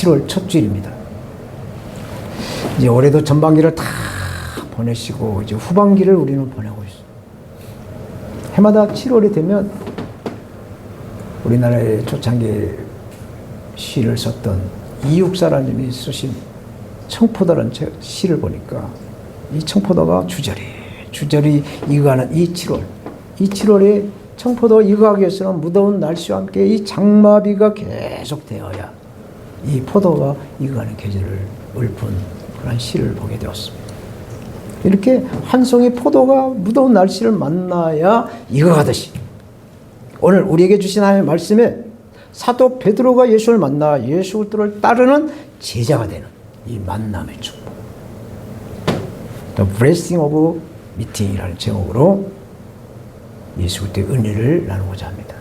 7월 첫 주일입니다. 이제 올해도 전반기를 다 보내시고 이제 후반기를 우리는 보내고 있어요. 해마다 7월이 되면 우리나라의 초창기 시를 썼던 이육사라는 님이 쓰신 청포도라는 시를 보니까 이 청포도가 주저리 익어가는 이 7월에 청포도 익어가기 위해서는 무더운 날씨와 함께 이 장마비가 계속 되어야 이 포도가 익어가는 계절을 읊은 그런 시를 보게 되었습니다. 이렇게 한 송이 포도가 무더운 날씨를 만나야 익어가듯이 오늘 우리에게 주신 하나님의 말씀에 사도 베드로가 예수를 만나 예수 그리스도를 따르는 제자가 되는 이 만남의 축복, The Blessing of Meeting이라는 제목으로 예수 그리스도의 은혜를 나누고자 합니다.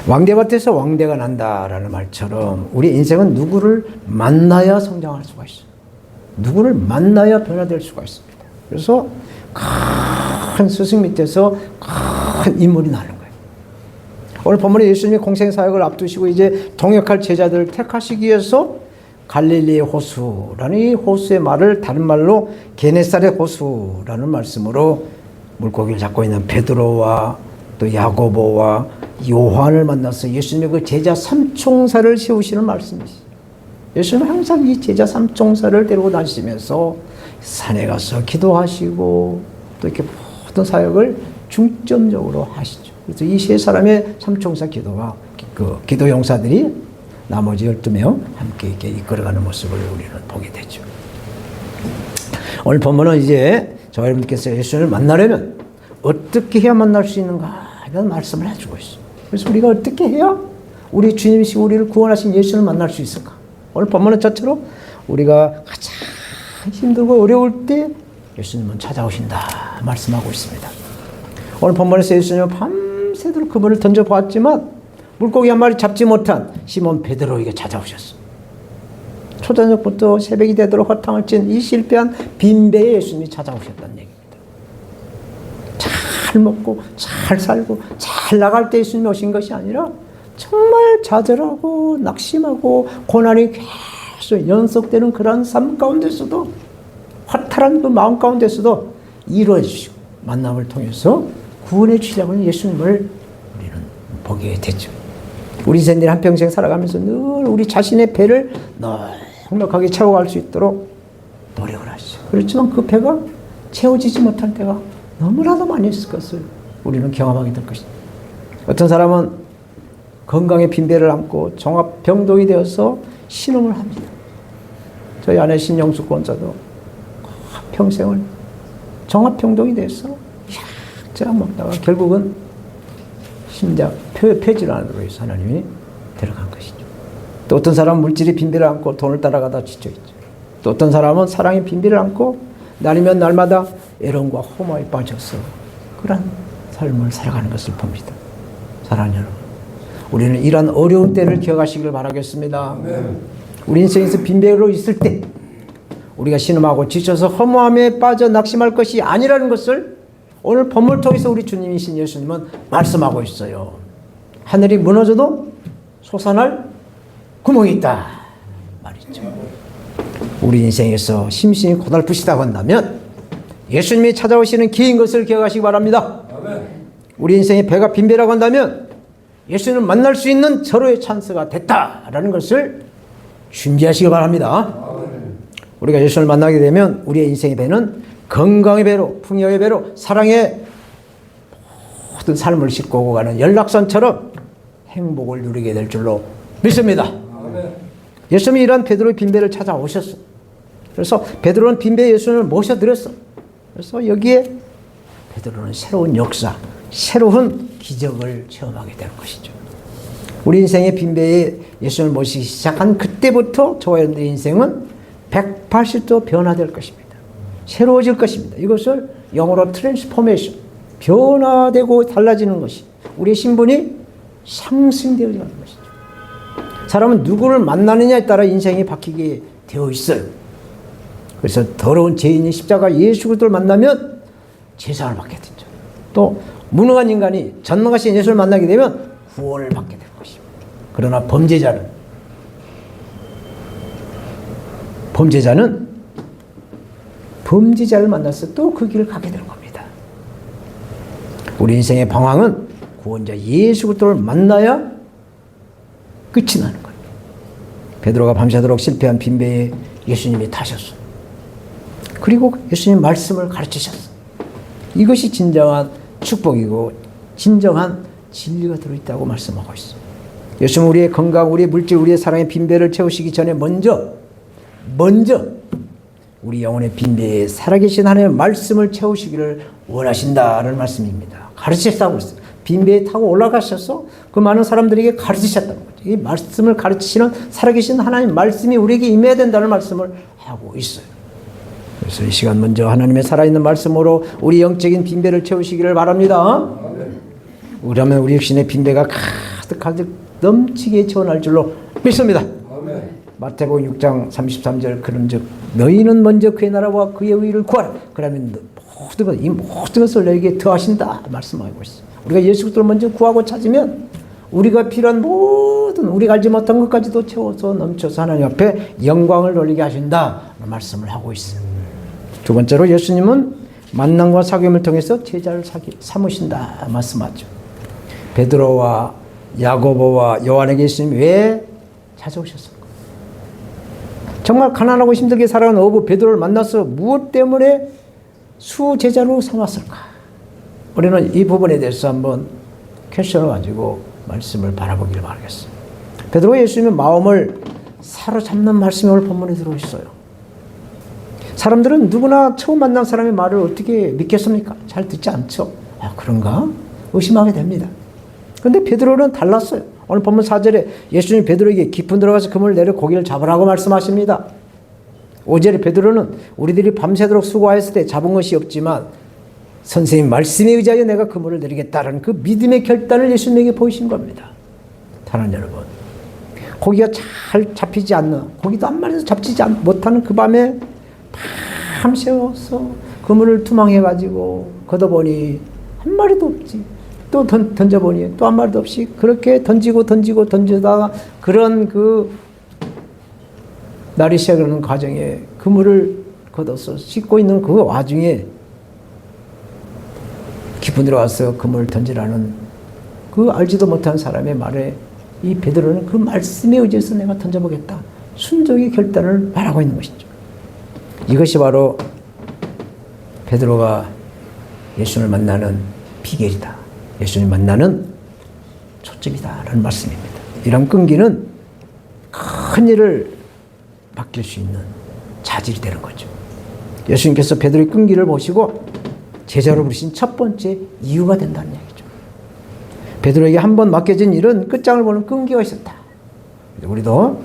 왕대밭에서 왕대가 난다라는 말처럼 우리 인생은 누구를 만나야 성장할 수가 있어요. 누구를 만나야 변화될 수가 있습니다. 그래서 큰 스승 밑에서 큰 인물이 나는 거예요. 오늘 본문에 예수님이 공생사역을 앞두시고 이제 동역할 제자들을 택하시기 위해서 갈릴리의 호수라는 이 호수의 말을 다른 말로 게네사렛 호수라는 말씀으로 물고기를 잡고 있는 베드로와 또 야고보와 요한을 만나서 예수님의 그 제자 삼총사를 세우시는 말씀이시죠. 예수님은 항상 이 제자 삼총사를 데리고 다니시면서 산에 가서 기도하시고 또 이렇게 모든 사역을 중점적으로 하시죠. 그래서 이 세 사람의 삼총사 기도가 그 기도 용사들이 나머지 12명 함께 이렇게 이끌어가는 모습을 우리는 보게 되죠. 오늘 본문은 이제 저와 여러분께서 예수님을 만나려면 어떻게 해야 만날 수 있는가 이런 말씀을 해주고 있어요. 그래서 우리가 어떻게 해야 우리 주님이시고 우리를 구원하신 예수님을 만날 수 있을까? 오늘 본문은 저처럼 우리가 가장 힘들고 어려울 때 예수님은 찾아오신다 말씀하고 있습니다. 오늘 본문에서 예수님은 밤새도록 그물을 던져보았지만 물고기 한 마리 잡지 못한 시몬 베드로에게 찾아오셨어. 초저녁부터 새벽이 되도록 허탕을 친 이 실패한 빈배에 예수님이 찾아오셨다는 얘기입니다. 잘 먹고 잘 살고 잘 나갈 때 예수님이 오신 것이 아니라 정말 좌절하고 낙심하고 고난이 계속 연속되는 그런 삶 가운데서도 허탈한 그 마음 가운데서도 이루어 주시고 만남을 통해서 구원해 주시려고 하는 예수님을 우리는 보게 됐죠. 우리 인생들이 한평생 살아가면서 늘 우리 자신의 배를 넉넉하게 채워갈 수 있도록 노력을 하시죠. 그렇지만 그 배가 채워지지 못할 때가 너무나도 많이 있을 것을 우리는 경험하게 될 것입니다. 어떤 사람은 건강의 빈배를 안고 종합병동이 되어서 신음을 합니다. 저희 아내 신영숙 권사도 평생을 종합병동이 돼서 약제약 먹다가 결국은 심장 폐질환으로 해서 하나님이 데려간 것이죠. 또 어떤 사람은 물질의 빈배를 안고 돈을 따라가다 지쳐있죠. 또 어떤 사람은 사랑의 빈배를 안고 날이면 날마다 애론과 호마에 빠져서 그런 삶을 살아가는 것을 봅니다. 사랑하는 여러분, 우리는 이러한 어려운 때를 기억하시길 바라겠습니다. 우리 인생에서 빈배로 있을 때 우리가 신음하고 지쳐서 허무함에 빠져 낙심할 것이 아니라는 것을 오늘 본문을 통해서 우리 주님이신 예수님은 말씀하고 있어요. 하늘이 무너져도 솟아날 구멍이 있다 말이죠. 우리 인생에서 심신이 고달프시다고 한다면 예수님이 찾아오시는 기회인 것을 기억하시기 바랍니다. 우리 인생의 배가 빈배라고 한다면 예수님을 만날 수 있는 절호의 찬스가 됐다라는 것을 준비하시기 바랍니다. 우리가 예수님을 만나게 되면 우리의 인생의 배는 건강의 배로, 풍요의 배로, 사랑의 모든 삶을 싣고 오고 가는 연락선처럼 행복을 누리게 될 줄로 믿습니다. 예수님이 이러한 베드로의 빈배를 찾아오셨어. 그래서 베드로는 빈배에 예수님을 모셔드렸어. 그래서 여기에 베드로는 새로운 역사, 새로운 기적을 체험하게 되는 것이죠. 우리 인생의 빈배에 예수님을 모시기 시작한 그때부터 저와 여러분들의 인생은 180도 변화될 것입니다. 새로워질 것입니다. 이것을 영어로 트랜스포메이션, 변화되고 달라지는 것이 우리의 신분이 상승되어지는 것이죠. 사람은 누구를 만나느냐에 따라 인생이 바뀌게 되어 있어요. 그래서 더러운 죄인이 십자가 예수 그리스도를 만나면 제사를 받게 되죠. 또 무능한 인간이 전능하신 예수를 만나게 되면 구원을 받게 될 것입니다. 그러나 범죄자는 범죄자는 범죄자를 만나서 또 그 길을 가게 되는 겁니다. 우리 인생의 방황은 구원자 예수 그리스도를 만나야 끝이 나는 거예요. 베드로가 밤새도록 실패한 빈배에 예수님이 타셨어. 그리고 예수님 말씀을 가르치셨어. 이것이 진정한 축복이고 진정한 진리가 들어있다고 말씀하고 있어요. 예수님은 우리의 건강, 우리의 물질, 우리의 사랑의 빈배를 채우시기 전에 먼저 우리 영혼의 빈배에 살아계신 하나님의 말씀을 채우시기를 원하신다는 말씀입니다. 가르치셨다고 했어요. 빈배에 타고 올라가셔서 그 많은 사람들에게 가르치셨다는 거죠. 이 말씀을 가르치시는 살아계신 하나님 말씀이 우리에게 임해야 된다는 말씀을 하고 있어요. 그래서 이 시간 먼저 하나님의 살아있는 말씀으로 우리 영적인 빈배를 채우시기를 바랍니다. 그러면 우리 육신의 빈배가 가득 넘치게 채워날 줄로 믿습니다. 마태복음 6장 33절 그런즉 너희는 먼저 그의 나라와 그의 의를 구하라. 그러면 모든 것을 너에게 더하신다 말씀하고 있어요. 우리가 예수 그리스도를 먼저 구하고 찾으면 우리가 필요한 모든 우리가 알지 못한 것까지도 채워서 넘쳐서 하나님 앞에 영광을 돌리게 하신다 말씀을 하고 있어요. 두 번째로 예수님은 만남과 사귐을 통해서 제자를 삼으신다 말씀하죠. 베드로와 야고보와 요한에게 예수님이 왜 찾아오셨을까? 정말 가난하고 힘들게 살아가는 어부 베드로를 만나서 무엇 때문에 수제자로 삼았을까? 우리는 이 부분에 대해서 한번 퀘션을 가지고 말씀을 바라보길 바라겠어요. 베드로가 예수님의 마음을 사로잡는 말씀이 오늘 본문에 들어있어요. 사람들은 누구나 처음 만난 사람의 말을 어떻게 믿겠습니까? 잘 듣지 않죠. 아, 그런가? 의심하게 됩니다. 그런데 베드로는 달랐어요. 오늘 본문 4절에 예수님이 베드로에게 깊은 들어가서 그물을 내려 고기를 잡으라고 말씀하십니다. 5절에 베드로는 우리들이 밤새도록 수고하였을 때 잡은 것이 없지만 선생님 말씀에 의지하여 내가 그물을 내리겠다라는 그 믿음의 결단을 예수님에게 보이신 겁니다. 사랑하는 여러분, 고기가 잘 잡히지 않는, 고기도 한 마리도 잡히지 못하는 그 밤에 밤새워서 그물을 투망해가지고 걷어보니 한 마리도 없지. 또 던져보니 또 한 마리도 없이 그렇게 던지다가 그런 그 날이 시작하는 과정에 그물을 걷어서 씻고 있는 그 와중에 깊은 데로 와서 그물을 던지라는 그 알지도 못한 사람의 말에 이 베드로는 그 말씀에 의지해서 내가 던져보겠다. 순종의 결단을 말하고 있는 것이죠. 이것이 바로 베드로가 예수님을 만나는 비결이다. 예수님 만나는 초점이다 라는 말씀입니다. 이런 끈기는 큰 일을 맡길 수 있는 자질이 되는 거죠. 예수님께서 베드로의 끈기를 보시고 제자로 부르신 첫 번째 이유가 된다는 얘기죠. 베드로에게 한 번 맡겨진 일은 끝장을 보는 끈기가 있었다. 우리도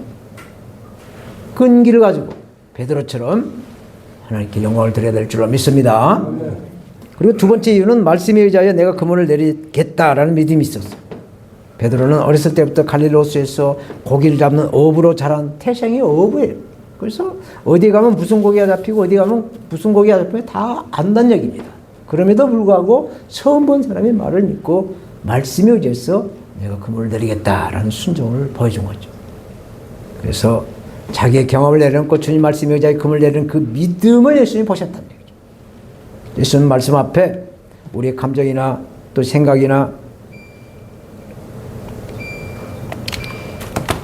끈기를 가지고 베드로처럼 하나님께 영광을 드려야 될 줄로 믿습니다. 그리고 두 번째 이유는 말씀에 의지하여 내가 그물을 내리겠다라는 믿음이 있었어요. 베드로는 어렸을 때부터 갈릴리 호수에서 고기를 잡는 어부로 자란 태생이 어부예요. 그래서 어디 가면 무슨 고기가 잡히고 어디 가면 무슨 고기가 잡히면 다 안다는 얘기입니다. 그럼에도 불구하고 처음 본 사람의 말을 믿고 말씀에 의지해서 내가 그물을 내리겠다라는 순종을 보여준 거죠. 그래서 자기의 경험을 내려놓고 주님 말씀에 의지하여 그물을 내리는 그 믿음을 예수님이 보셨다는 얘기죠. 예수님 말씀 앞에 우리의 감정이나 또 생각이나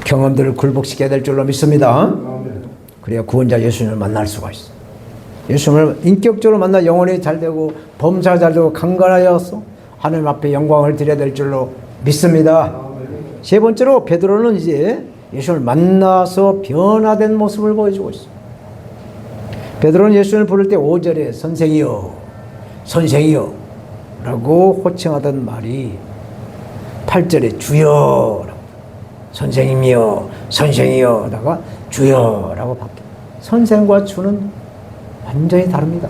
경험들을 굴복시켜야 될 줄로 믿습니다. 그래야 구원자 예수님을 만날 수가 있어요. 예수님을 인격적으로 만나 영혼이 잘되고 범사가 잘되고 강건하여서 하나님 앞에 영광을 드려야 될 줄로 믿습니다. 세 번째로 베드로는 이제 예수님을 만나서 변화된 모습을 보여주고 있어요. 베드로는 예수님을 부를 때 5절에 선생이여 선생이여 라고 호칭하던 말이 8절에 주여 선생님이여 선생이여 라가 주여라고 바뀌어요. 선생과 주는 완전히 다릅니다.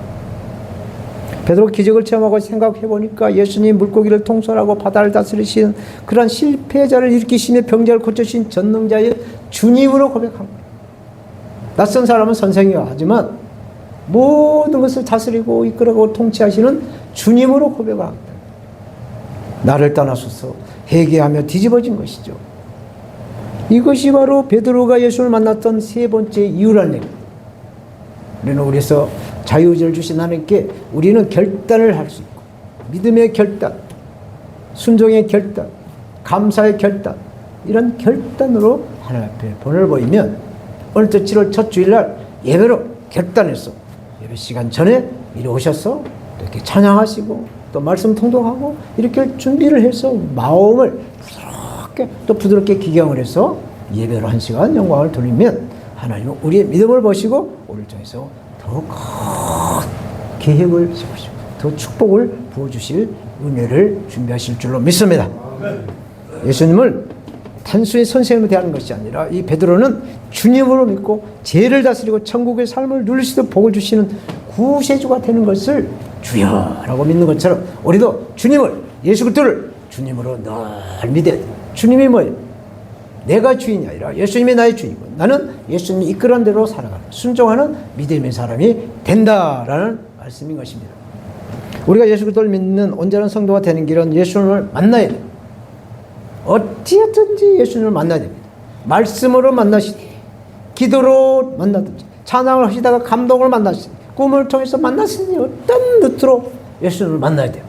베드로가 기적을 체험하고 생각해 보니까 예수님 물고기를 통솔하고 바다를 다스리신 그런 실패자를 일으키시며 병자를 고쳐주신 전능자의 주님으로 고백한 거예요. 낯선 사람은 선생이요 하지만 모든 것을 다스리고 이끌어가고 통치하시는 주님으로 고백을 합니다. 나를 떠나소서 회개하며 뒤집어진 것이죠. 이것이 바로 베드로가 예수를 만났던 세 번째 이유라는 얘기입니다. 우리는 우리에서 자유의지를 주신 하나님께 우리는 결단을 할 수 있고, 믿음의 결단, 순종의 결단, 감사의 결단, 이런 결단으로 하나님 앞에 본을 보이면 오늘 7월 첫 주일날 예배로 결단해서 예배 시간 전에 이리 오셔서 이렇게 찬양하시고 또 말씀 통독하고 이렇게 준비를 해서 마음을 부드럽게 기경을 해서 예배로 1시간 영광을 돌리면 하나님은 우리의 믿음을 보시고 우리를 통해서 더 큰 계획을 세우시고 더 축복을 부어주실 은혜를 준비하실 줄로 믿습니다. 예수님을 단순히 선생님으로 대하는 것이 아니라 이 베드로는 주님으로 믿고 죄를 다스리고 천국의 삶을 누릴 수 있도록 복을 주시는 구세주가 되는 것을 주여라고 믿는 것처럼 우리도 주님을, 예수 그리스도를 주님으로 늘 믿어야 돼. 주님이 뭐예요? 내가 주인이 아니라 예수님이 나의 주인이고 나는 예수님이 이끌어간 대로 살아가는, 순종하는 믿음의 사람이 된다라는 말씀인 것입니다. 우리가 예수 그리스도를 믿는 온전한 성도가 되는 길은 예수님을 만나야 돼요. 어찌든지 예수님을 만나야 됩니다. 말씀으로 만나시되, 기도로 만나든지, 찬양을 하시다가 감동을 만나시든지, 꿈을 통해서 만나시든지 어떤 루트로 예수님을 만나야 돼요.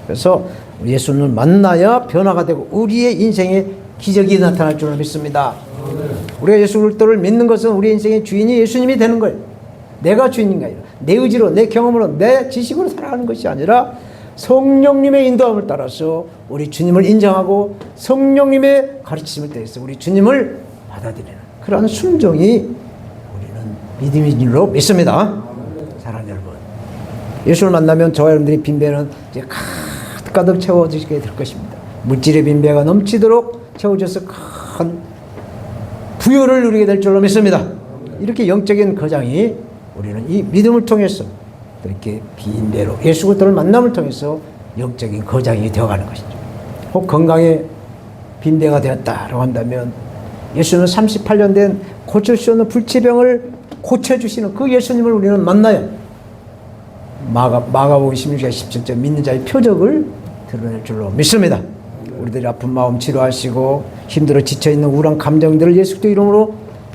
그래서 예수님을 만나야 변화가 되고 우리의 인생에 기적이 나타날 줄을 믿습니다. 우리가 예수 그리스도를 믿는 것은 우리 인생의 주인이 예수님이 되는 거예요. 내가 주인인가 아니라 내 의지로, 내 경험으로, 내 지식으로 살아가는 것이 아니라 성령님의 인도함을 따라서 우리 주님을 인정하고 성령님의 가르치심을 따라서 우리 주님을 받아들이는 그러한 순종이 우리는 믿음인 줄로 믿습니다. 사랑하는 여러분, 예수를 만나면 저와 여러분들이 빈배는 이제 가득 채워지게 될 것입니다. 물질의 빈배가 넘치도록 채워져서 큰 부여를 누리게 될 줄로 믿습니다. 이렇게 영적인 거장이 우리는 이 믿음을 통해서 이렇게 빈배로 예수 그리스도를 만남을 통해서 영적인 거장이 되어가는 것이죠. 혹 건강에 빈배가 되었다라고 한다면 예수는 38년 된 고칠 수 없는 불치병을 고쳐주시는 그 예수님을 우리는 만나요. 마가복음 16장 17절 믿는 자의 표적을 드러낼 줄로 믿습니다. 우리들이 아픈 마음 치료하시고 힘들어 지쳐있는 우울한 감정들을 예수 그리스도 이름으로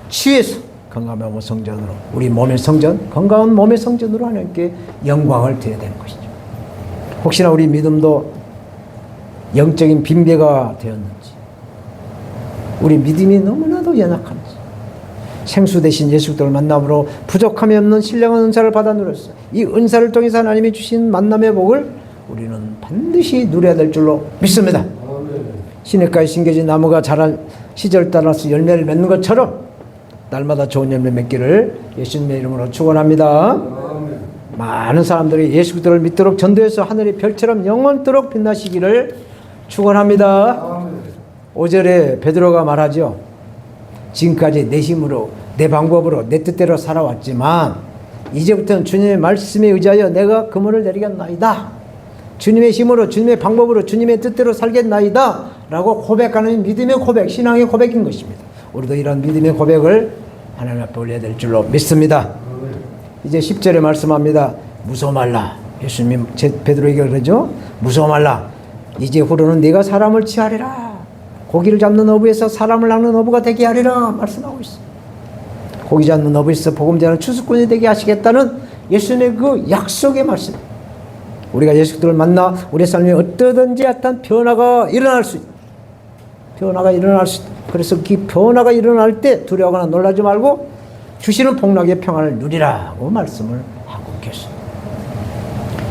치유해서 건강한 몸의 성전으로, 우리 몸의 성전, 건강한 몸의 성전으로 하나님께 영광을 드려야 되는 것이죠. 혹시나 우리 믿음도 영적인 빈배가 되었는지, 우리 믿음이 너무나도 연약한지, 생수 대신 예수 그리스도를 만남으로 부족함이 없는 신령한 은사를 받아 누렸어요. 이 은사를 통해서 하나님이 주신 만남의 복을 우리는 반드시 누려야 될 줄로 믿습니다. 시냇가에 심겨진 나무가 자란 시절 따라서 열매를 맺는 것처럼 날마다 좋은 열매 맺기를 예수님의 이름으로 축원합니다. 많은 사람들이 예수 그리스도를 믿도록 전도해서 하늘의 별처럼 영원토록 빛나시기를 축원합니다. 5절에 베드로가 말하죠. 지금까지 내 힘으로, 내 방법으로, 내 뜻대로 살아왔지만 이제부터는 주님의 말씀에 의지하여 내가 그물을 내리겠나이다. 주님의 힘으로, 주님의 방법으로, 주님의 뜻대로 살겠나이다 라고 고백하는 믿음의 고백, 신앙의 고백인 것입니다. 우리도 이런 믿음의 고백을 하나님 앞에 올려야 될 줄로 믿습니다. 이제 10절에 말씀합니다. 무서워 말라. 예수님이 베드로에게 그러죠. 무서워 말라. 이제 후로는 네가 사람을 취하리라. 고기를 잡는 어부에서 사람을 낚는 어부가 되게 하리라 말씀하고 있어요. 고기 잡는 어부에서 복음 전하는 추수꾼이 되게 하시겠다는 예수님의 그 약속의 말씀. 우리가 예수 그리스도를 만나 우리 삶에 어떠든지 어떤 변화가 일어날 수 있다. 변화가 일어날 수 있다. 그래서 그 변화가 일어날 때 두려워하거나 놀라지 말고 주시는 복락의 평안을 누리라고 말씀을 하고 계십니다.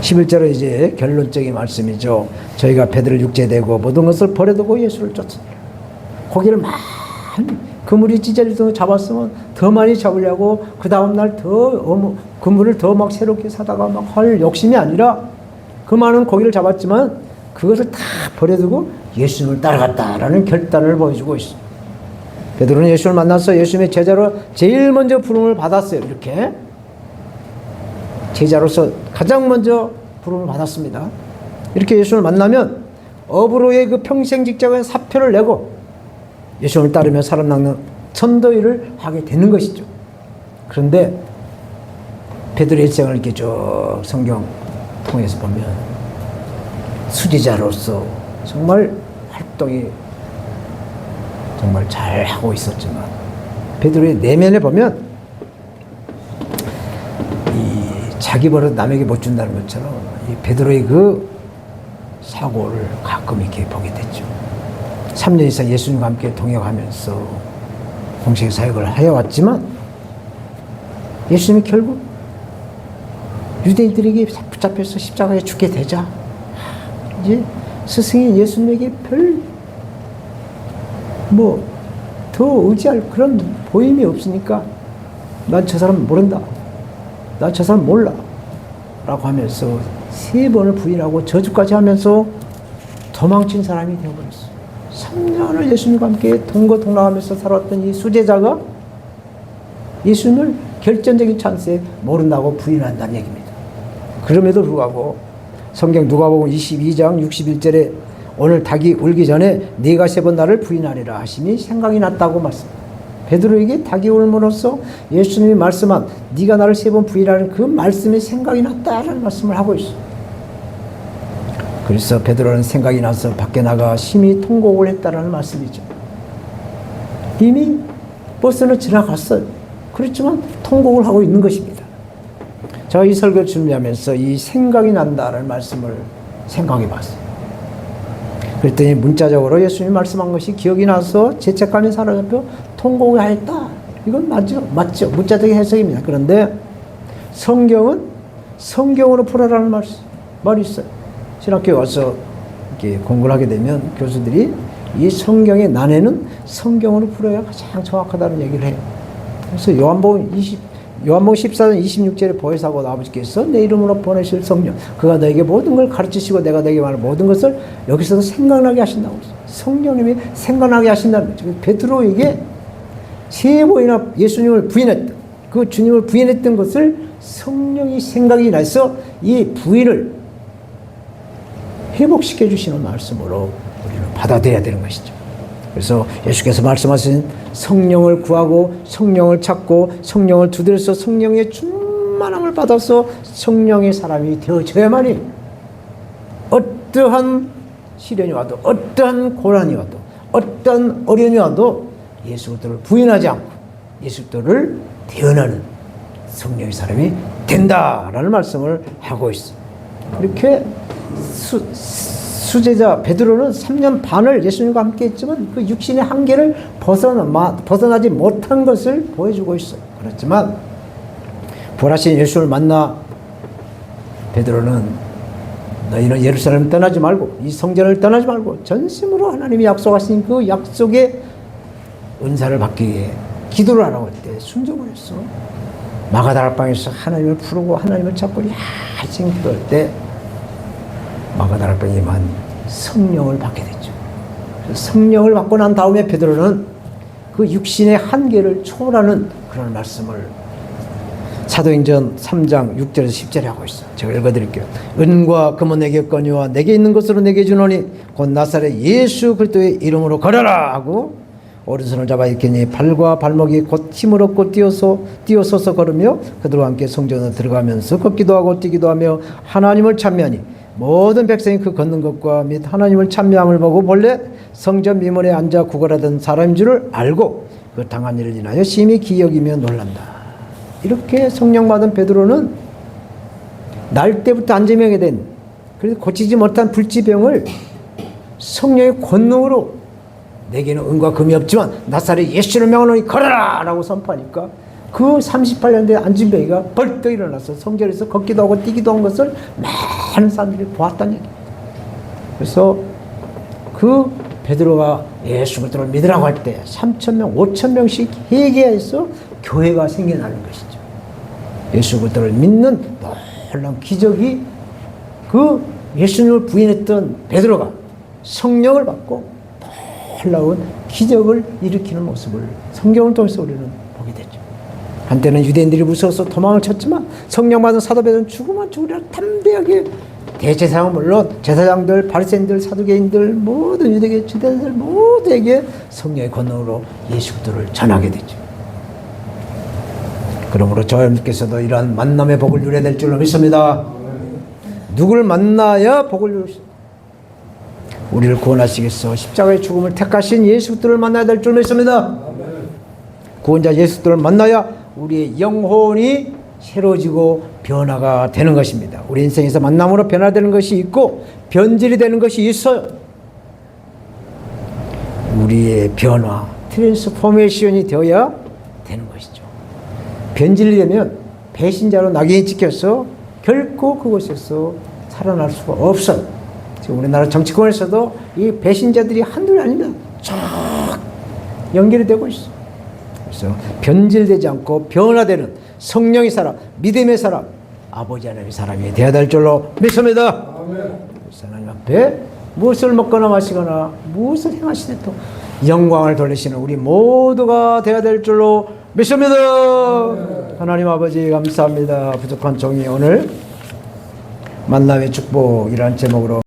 11절은 이제 결론적인 말씀이죠. 저희가 배들을 육제되고 모든 것을 버려두고 예수를 쫓습니다. 고기를 많이 그물이 찢어지도록 잡았으면 더 많이 잡으려고 그 다음날 더 그물을 더 막 새롭게 사다가 막 할 욕심이 아니라 그 많은 고기를 잡았지만 그것을 다 버려두고 예수님을 따라갔다라는 결단을 보여주고 있습니다. 베드로는 예수를 만나서 예수님의 제자로 제일 먼저 부름을 받았어요. 이렇게 제자로서 가장 먼저 부름을 받았습니다. 이렇게 예수를 만나면 어부로의 그 평생 직장에 사표를 내고 예수님을 따르며 사람 낚는 전도 일을 하게 되는 것이죠. 그런데 베드로의 일생을 이렇게 쭉 성경 통해서 보면 수지자로서 정말 활동이 정말 잘 하고 있었지만 베드로의 내면에 보면 자기 버릇 남에게 못 준다는 것처럼 이 베드로의 그 사고를 가끔 이렇게 보게 됐죠. 3년 이상 예수님과 함께 동역하면서 공식 사역을 하여왔지만 예수님이 결국 유대인들에게 붙잡혀서 십자가에 죽게 되자 이제 스승이 예수님에게 더 의지할 그런 보임이 없으니까 난 저 사람 모른다. 난 저 사람 몰라. 라고 하면서 3번을 부인하고 저주까지 하면서 도망친 사람이 되어버렸어요. 3년을 예수님과 함께 동거동락하면서 살았던 이 수제자가 예수님을 결정적인 찬스에 모른다고 부인한다는 얘기입니다. 그럼에도 불구하고 성경 누가복음 22장 61절에 오늘 닭이 울기 전에 네가 3번 나를 부인하리라 하심이 생각이 났다고 말씀합니다. 베드로에게 닭이 울므로써 예수님이 말씀한 네가 나를 3번 부인하는 그 말씀이 생각이 났다라는 말씀을 하고 있어요. 그래서 베드로는 생각이 나서 밖에 나가 심히 통곡을 했다라는 말씀이죠. 이미 버스는 지나갔어요. 그렇지만 통곡을 하고 있는 것입니다. 제가 이 설교를 준비하면서 이 생각이 난다라는 말씀을 생각해 봤어요. 그랬더니 문자적으로 예수님이 말씀한 것이 기억이 나서 죄책감이 사로잡혀 통곡을 하였다. 이건 맞죠. 문자적인 해석입니다. 그런데 성경은 성경으로 풀어라는 말이 있어요. 신학교에 와서 이렇게 공부를 하게 되면 교수들이 이 성경의 난해는 성경으로 풀어야 가장 정확하다는 얘기를 해요. 그래서 요한복음 14장 26절에 보혜사고 아버지께서 내 이름으로 보내실 성령 그가 너에게 모든 걸 가르치시고 내가 너에게 말한 모든 것을 여기서도 생각나게 하신다고 했어요. 성령님이 생각나게 하신다는 거죠. 베드로에게 3번이나 예수님을 부인했던 그 주님을 부인했던 것을 성령이 생각이 나서 이 부인을 회복시켜 주시는 말씀으로 우리는 받아들여야 되는 것이죠. 그래서 예수께서 말씀하신 성령을 구하고 성령을 찾고 성령을 두드려서 성령의 충만함을 받아서 성령의 사람이 되어져야만이 어떠한 시련이 와도 어떠한 고난이 와도 어떠한 어려움이 와도 예수 그리스도를 부인하지 않고 예수 그리스도를 대언하는 성령의 사람이 된다라는 말씀을 하고 있어요. 이렇게 수제자 베드로는 3년 반을 예수님과 함께 했지만 그 육신의 한계를 벗어나지 못한 것을 보여주고 있어요. 그렇지만 부활하신 예수를 만나 베드로는 너희는 예루살렘을 떠나지 말고 이 성전을 떠나지 말고 전심으로 하나님이 약속하신 그 약속의 은사를 받기 위해 기도를 하라고 할 때 순종을 했어. 마가다락방에서 하나님을 부르고 하나님을 찾고 야생 기도할 때 마가다락방에만 성령을 받게 됐죠. 성령을 받고 난 다음에 베드로는 그 육신의 한계를 초월하는 그런 말씀을 사도행전 3장 6절에서 10절에 하고 있어요. 제가 읽어드릴게요. 은과 금은 내게 거니와 내게 있는 것으로 내게 주노니 곧 나사렛 예수 그리스도의 이름으로 걸어라 하고 오른손을 잡아 일으키니 발과 발목이 곧 힘을 얻고 뛰어서서 걸으며 그들과 함께 성전으로 들어가면서 걷기도 하고 뛰기도 하며 하나님을 찬미하니 모든 백성이 그 걷는 것과 및 하나님을 찬미함을 보고 본래 성전 미문에 앉아 구걸하던 사람인 줄을 알고 그 당한 일을 인하여 심히 기여기며 놀란다. 이렇게 성령 받은 베드로는 날 때부터 안재명이 된 그래서 고치지 못한 불치병을 성령의 권능으로 내게는 은과 금이 없지만 나사렛 예수를 명하노니 걸어라 라고 선포하니까 그 38년 된 안진뱅이가 벌떡 일어나서 성전에서 걷기도 하고 뛰기도 한 것을 많은 사람들이 보았다는 얘기입니다. 그래서 그 베드로가 예수 그리스도를 믿으라고 할 때 3,000명, 5,000명씩 회개해서 교회가 생겨나는 것이죠. 예수 그리스도를 믿는 놀라운 기적이 그 예수님을 부인했던 베드로가 성령을 받고 놀라운 기적을 일으키는 모습을 성경을 통해서 우리는 보게 되죠. 한때는 유대인들이 무서워서 도망을 쳤지만 성령 받은 사도 베드로는 죽으면 죽으리라 담대하게 대제사장은 물론 제사장들, 바리새인들, 사두개인들 모든 유대계 지도자들 모두에게 성령의 권능으로 예수 그리스도를 전하게 되죠. 그러므로 저 여러분께서도 이러한 만남의 복을 누려야 될 줄로 믿습니다. 누구를 만나야 복을 누릴 수 있습니다. 우리를 구원하시겠어 십자가의 죽음을 택하신 예수 그리스도를 만나야 될 줄 믿습니다. 구원자 예수 그리스도를 만나야 우리의 영혼이 새로워지고 변화가 되는 것입니다. 우리 인생에서 만남으로 변화되는 것이 있고 변질이 되는 것이 있어요. 우리의 변화, 트랜스포메이션이 되어야 되는 것이죠. 변질이 되면 배신자로 낙인이 찍혀서 결코 그곳에서 살아날 수가 없어요. 지금 우리나라 정치권에서도 이 배신자들이 한둘이 아닙니다. 쫙 연결이 되고 있어요. 그래서 변질되지 않고 변화되는 성령의 사람, 믿음의 사람, 아버지 하나님의 사람이 되어야 될 줄로 믿습니다. 하나님 앞에 무엇을 먹거나 마시거나 무엇을 행하시더라도 영광을 돌리시는 우리 모두가 되어야 될 줄로 믿습니다. 하나님 아버지 감사합니다. 부족한 종이 오늘 만남의 축복이라는 제목으로